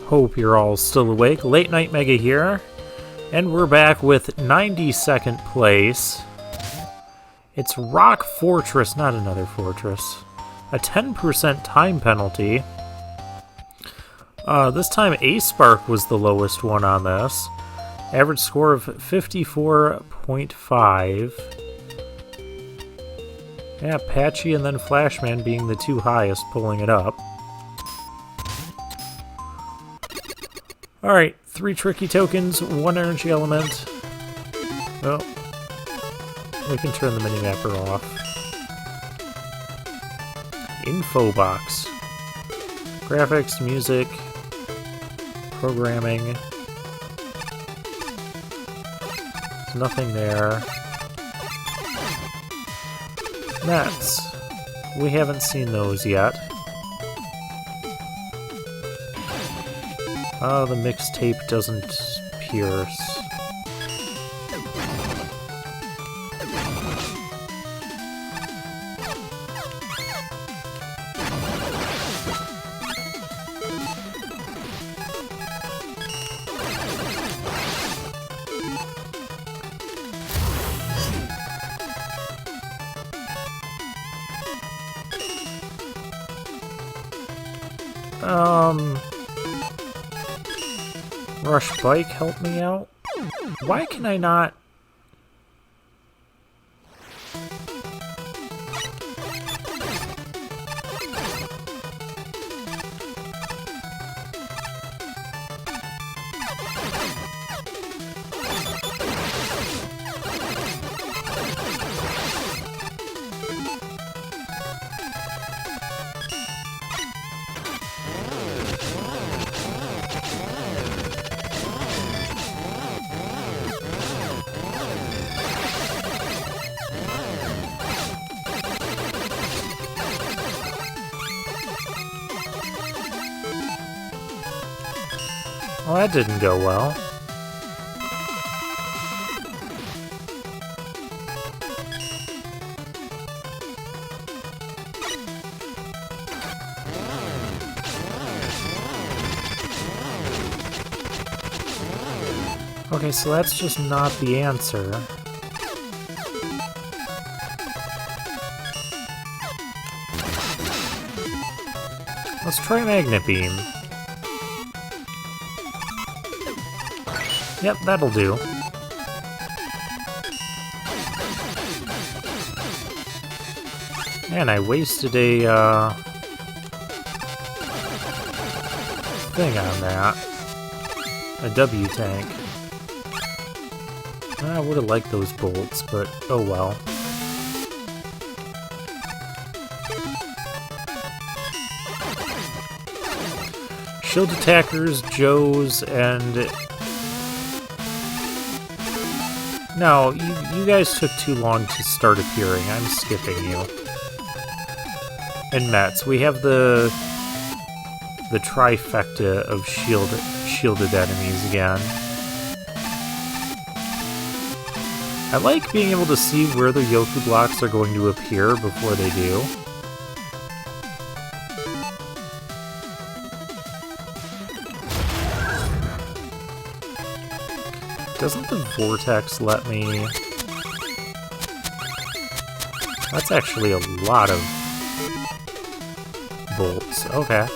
Hope you're all still awake. Late Night Mega here, and we're back with 92nd place. It's Rock Fortress, not another fortress. A 10% time penalty. This time A-Spark was the lowest one on this. Average score of 54.5. Yeah, Patchy and then Flashman being the two highest, pulling it up. Alright, 3 tricky tokens, 1 energy element. Well, we can turn the minimapper off. Info box. Graphics, music, programming. There's nothing there. Nets. We haven't seen those yet. Oh, the mixtape doesn't pierce. Rush Bike, help me out? Why can I not... Well, that didn't go well. Okay, so that's just not the answer. Let's try Magnet Beam. Yep, that'll do. Man, I wasted a, thing on that. A W-tank. I would've liked those bolts, but oh well. Shield attackers, Joes, and... No, you guys took too long to start appearing. I'm skipping you. And Mets. We have the trifecta of shielded enemies again. I like being able to see where the Yoku blocks are going to appear before they do. Doesn't the vortex let me... That's actually a lot of bolts. Okay.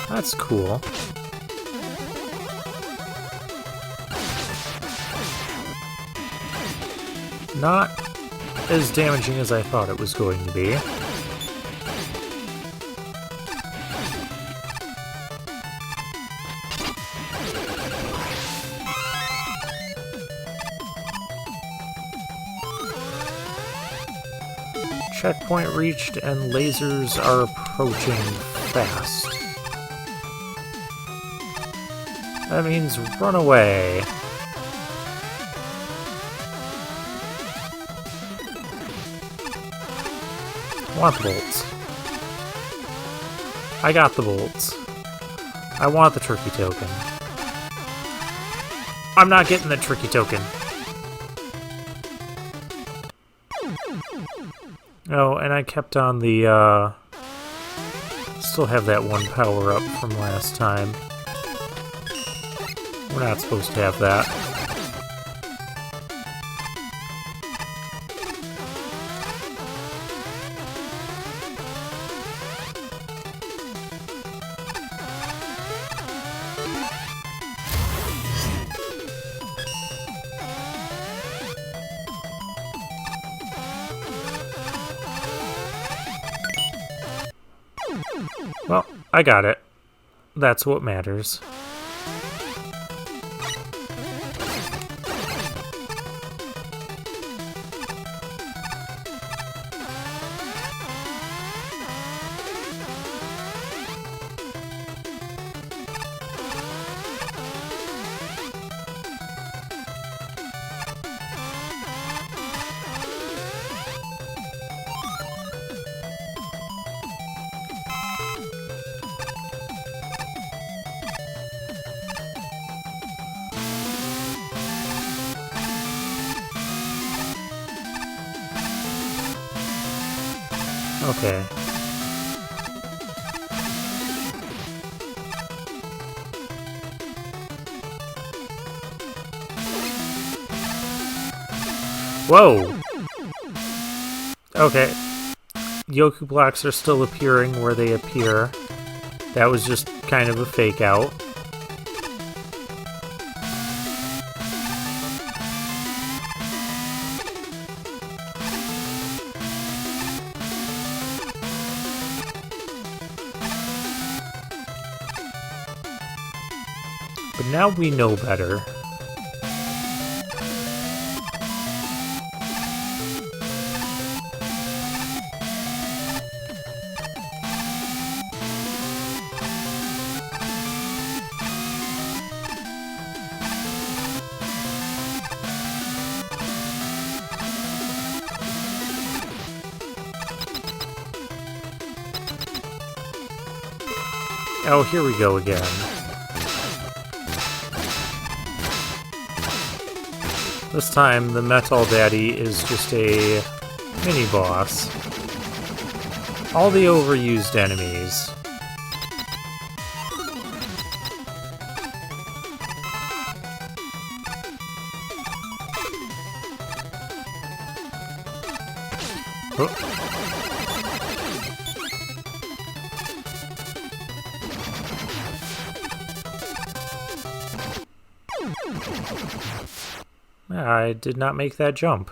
That's cool. Not as damaging as I thought it was going to be. Checkpoint reached and lasers are approaching fast. That means run away. I want the bolts. I got the bolts. I want the tricky token. I'm not getting the tricky token. Oh, and I kept on the, still have that one power-up from last time. We're not supposed to have that. Well, I got it. That's what matters. Okay. Whoa! Okay. Yoku blocks are still appearing where they appear. That was just kind of a fake out. But now we know better. Oh, here we go again. This time, the Metal Daddy is just a mini-boss. All the overused enemies. Oh. I did not make that jump.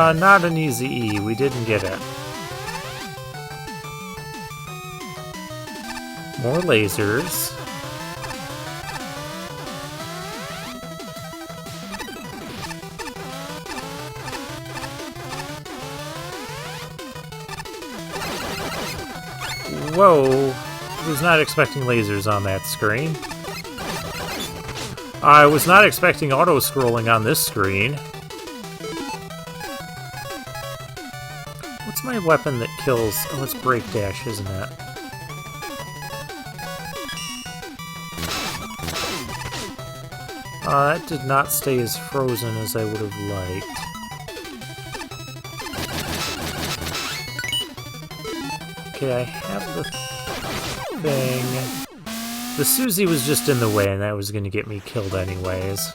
Not an easy E. We didn't get it. More lasers. Whoa. I was not expecting lasers on that screen. I was not expecting auto-scrolling on this screen. What's my weapon that kills? Oh, it's Break Dash, isn't it? That did not stay as frozen as I would have liked. Okay, I have the thing. The Susie was just in the way, and that was going to get me killed anyways.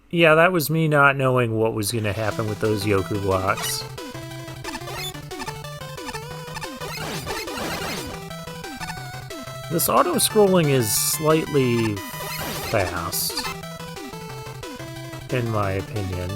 Yeah, that was me not knowing what was going to happen with those Yoku blocks. This auto-scrolling is slightly fast, in my opinion.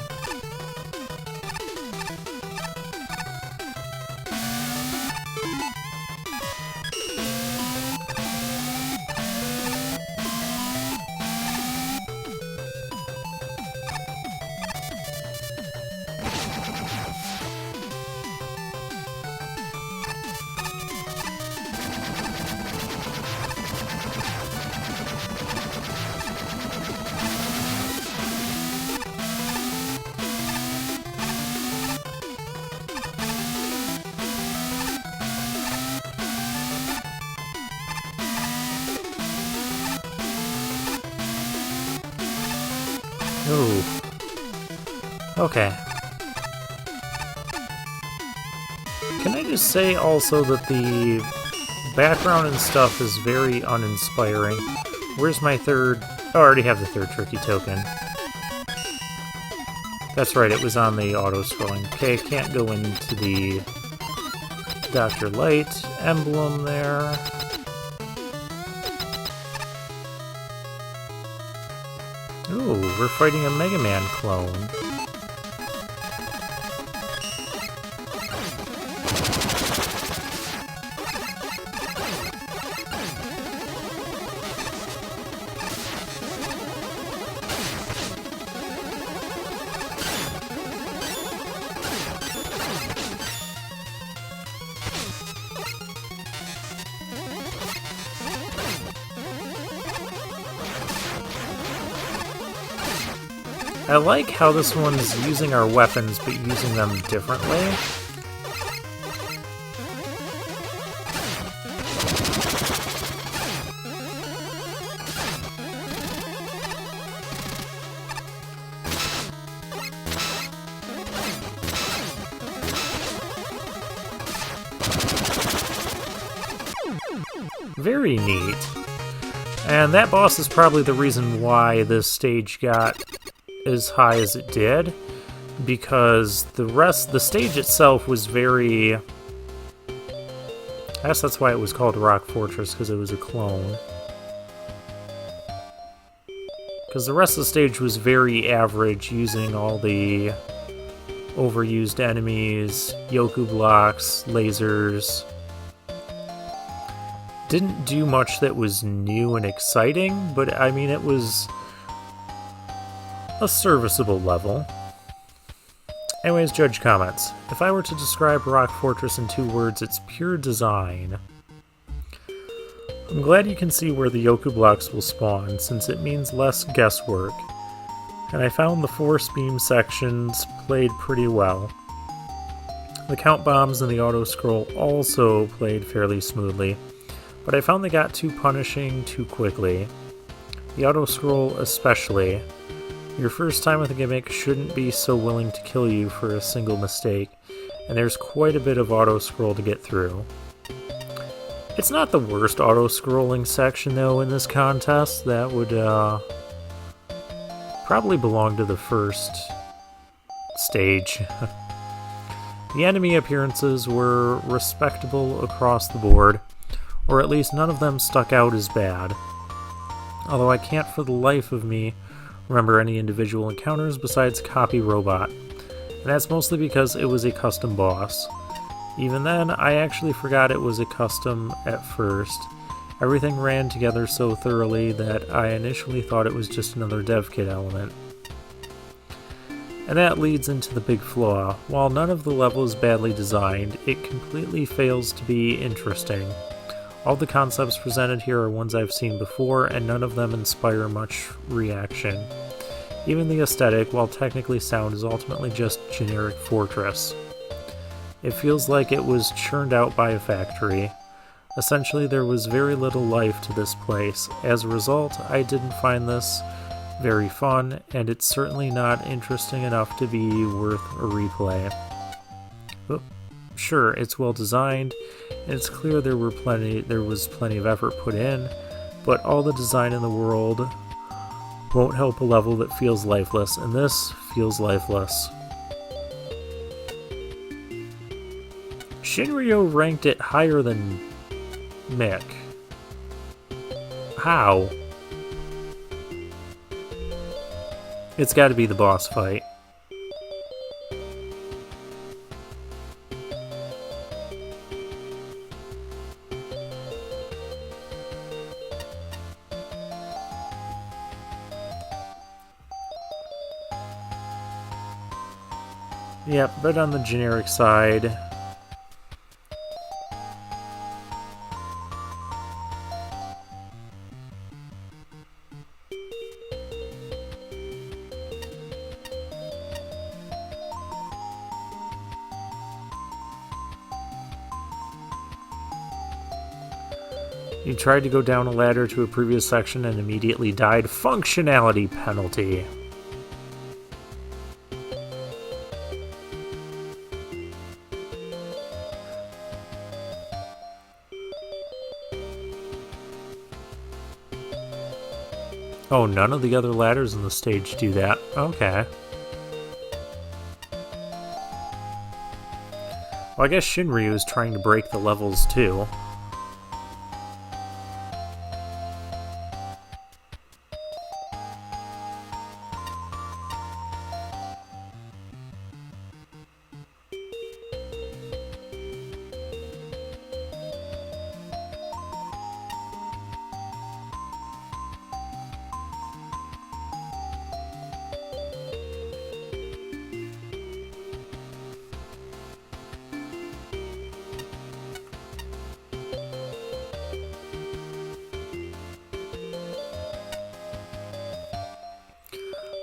Ooh. Okay. Can I just say also that the background and stuff is very uninspiring? Where's my third... Oh, I already have the third tricky token. That's right, it was on the auto-scrolling. Okay, I can't go into the Dr. Light emblem there. Ooh, we're fighting a Mega Man clone. I like how this one's using our weapons, but using them differently. Very neat. And that boss is probably the reason why this stage got as high as it did, because the stage itself was very... I guess that's why it was called Rock Fortress, because it was a clone. Because the rest of the stage was very average, using all the overused enemies, Yoku blocks, lasers. Didn't do much that was new and exciting, but I mean, it was a serviceable level. Anyways, judge comments. If I were to describe Rock Fortress in 2 words, it's pure design. I'm glad you can see where the Yoku blocks will spawn, since it means less guesswork. And I found the force beam sections played pretty well. The count bombs and the auto-scroll also played fairly smoothly, but I found they got too punishing too quickly. The auto-scroll especially. Your first time with a gimmick shouldn't be so willing to kill you for a single mistake, and there's quite a bit of auto-scroll to get through. It's not the worst auto-scrolling section though in this contest. That would probably belong to the first stage. The enemy appearances were respectable across the board, or at least none of them stuck out as bad. Although I can't for the life of me remember any individual encounters besides Copy Robot, and that's mostly because it was a custom boss. Even then, I actually forgot it was a custom at first. Everything ran together so thoroughly that I initially thought it was just another dev kit element. And that leads into the big flaw. While none of the level is badly designed, it completely fails to be interesting. All the concepts presented here are ones I've seen before, and none of them inspire much reaction. Even the aesthetic, while technically sound, is ultimately just generic Fortress. It feels like it was churned out by a factory. Essentially, there was very little life to this place. As a result, I didn't find this very fun, and it's certainly not interesting enough to be worth a replay. But sure, it's well designed, and it's clear there was plenty of effort put in, but all the design in the world Won't help a level that feels lifeless, and this feels lifeless. Shinryu ranked it higher than Mick. How? It's got to be the boss fight. Yep, but on the generic side. You tried to go down a ladder to a previous section and immediately died. Functionality penalty. Oh, none of the other ladders in the stage do that. Okay. Well, I guess Shinryu is trying to break the levels too.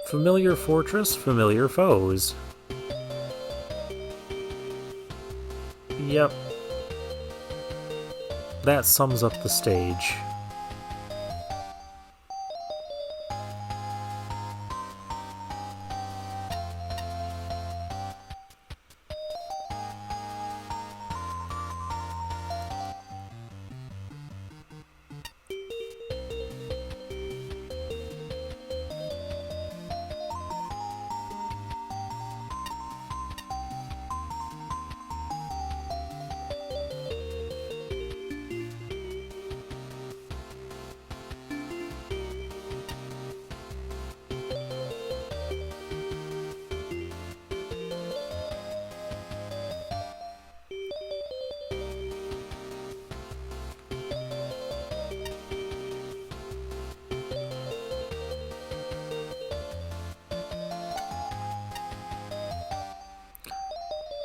Familiar fortress, familiar foes. Yep. That sums up the stage.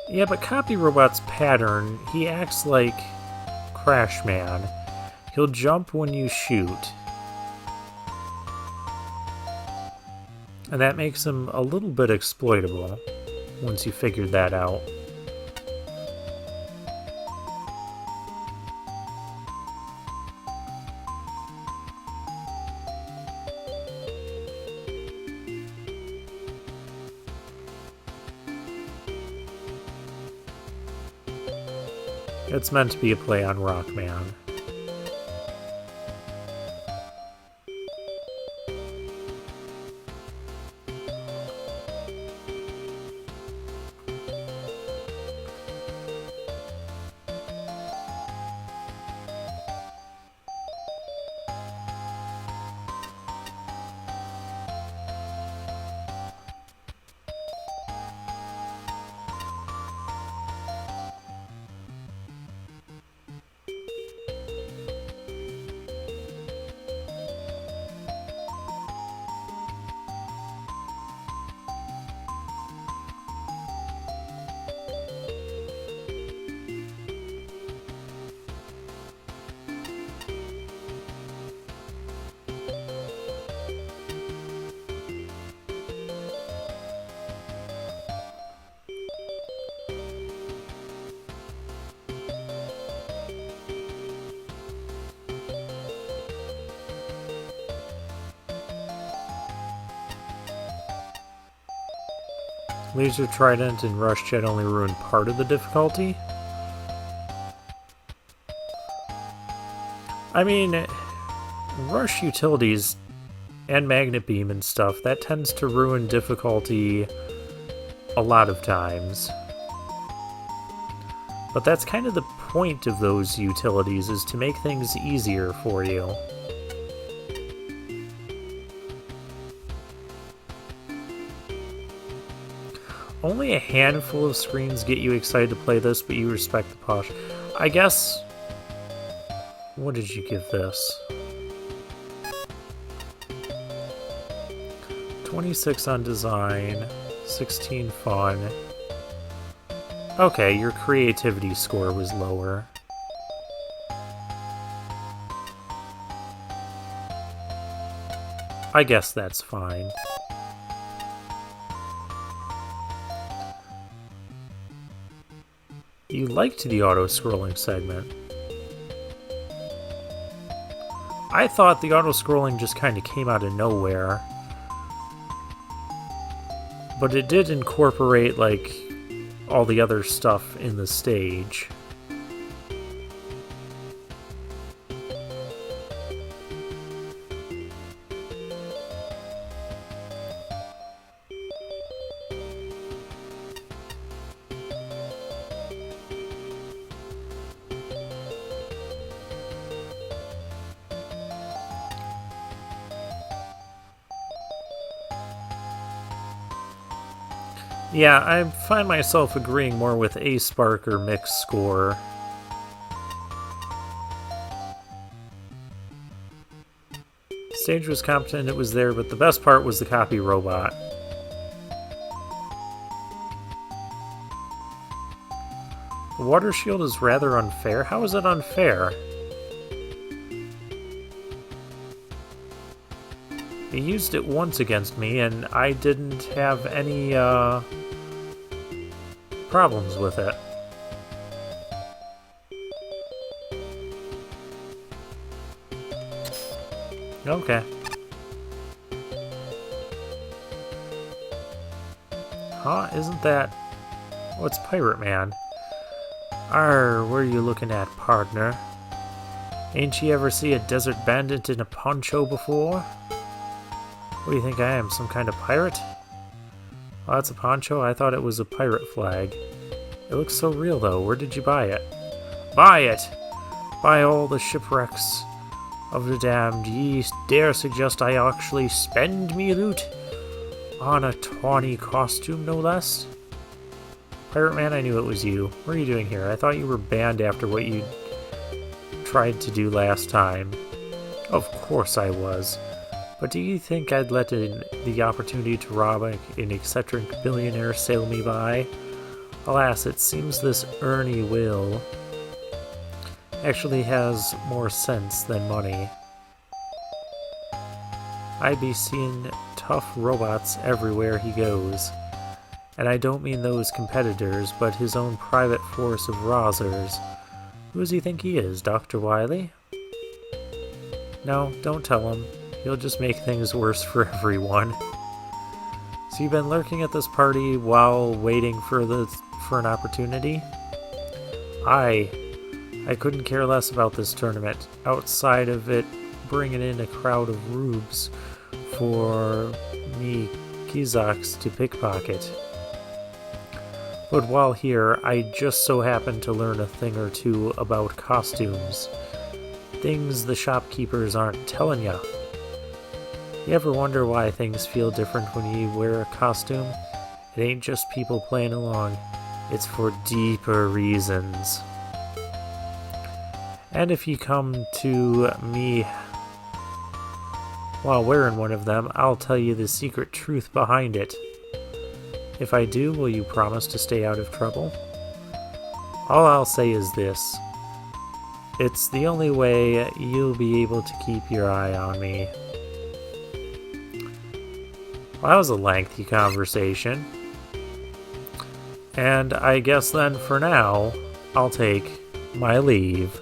Yeah, but Copy Robot's pattern, he acts like Crash Man. He'll jump when you shoot. And that makes him a little bit exploitable, once you figured that out. It's meant to be a play on Rockman. Laser Trident and Rush Jet only ruined part of the difficulty. I mean, Rush Utilities and magnet beam and stuff. That tends to ruin difficulty a lot of times. But that's kind of the point of those utilities, is to make things easier for you. Only a handful of screens get you excited to play this, but you respect the posh. I guess... What did you give this? 26 on design, 16 fun. Okay, your creativity score was lower. I guess that's fine. You liked the auto-scrolling segment. I thought the auto-scrolling just kind of came out of nowhere. But it did incorporate, like, all the other stuff in the stage. Yeah, I find myself agreeing more with A Spark or Mixed Score. Stage was competent, it was there, but the best part was the copy robot. The water shield is rather unfair. How is it unfair? He used it once against me, and I didn't have any, problems with it. Okay. Huh? Isn't that... What's Pirate Man? Arr, where are you looking at, partner? Ain't you ever see a desert bandit in a poncho before? What do you think I am, some kind of pirate? Oh, that's a poncho? I thought it was a pirate flag. It looks so real, though. Where did you buy it? Buy it! Buy all the shipwrecks of the damned. Ye dare suggest I actually spend me loot on a tawny costume, no less? Pirate Man, I knew it was you. What are you doing here? I thought you were banned after what you tried to do last time. Of course I was. But do you think I'd let the opportunity to rob an eccentric billionaire sail me by? Alas, it seems this Ernie Will actually has more sense than money. I'd be seeing tough robots everywhere he goes. And I don't mean those competitors, but his own private force of Rozzers. Who does he think he is, Dr. Wily? No, don't tell him. He'll just make things worse for everyone. So you've been lurking at this party while waiting for an opportunity? I couldn't care less about this tournament, outside of it bringing in a crowd of rubes for me Kizaks to pickpocket. But while here, I just so happened to learn a thing or two about costumes. Things the shopkeepers aren't telling ya. You ever wonder why things feel different when you wear a costume? It ain't just people playing along. It's for deeper reasons. And if you come to me while wearing one of them, I'll tell you the secret truth behind it. If I do, will you promise to stay out of trouble? All I'll say is this. It's the only way you'll be able to keep your eye on me. Well, that was a lengthy conversation. And I guess then for now, I'll take my leave.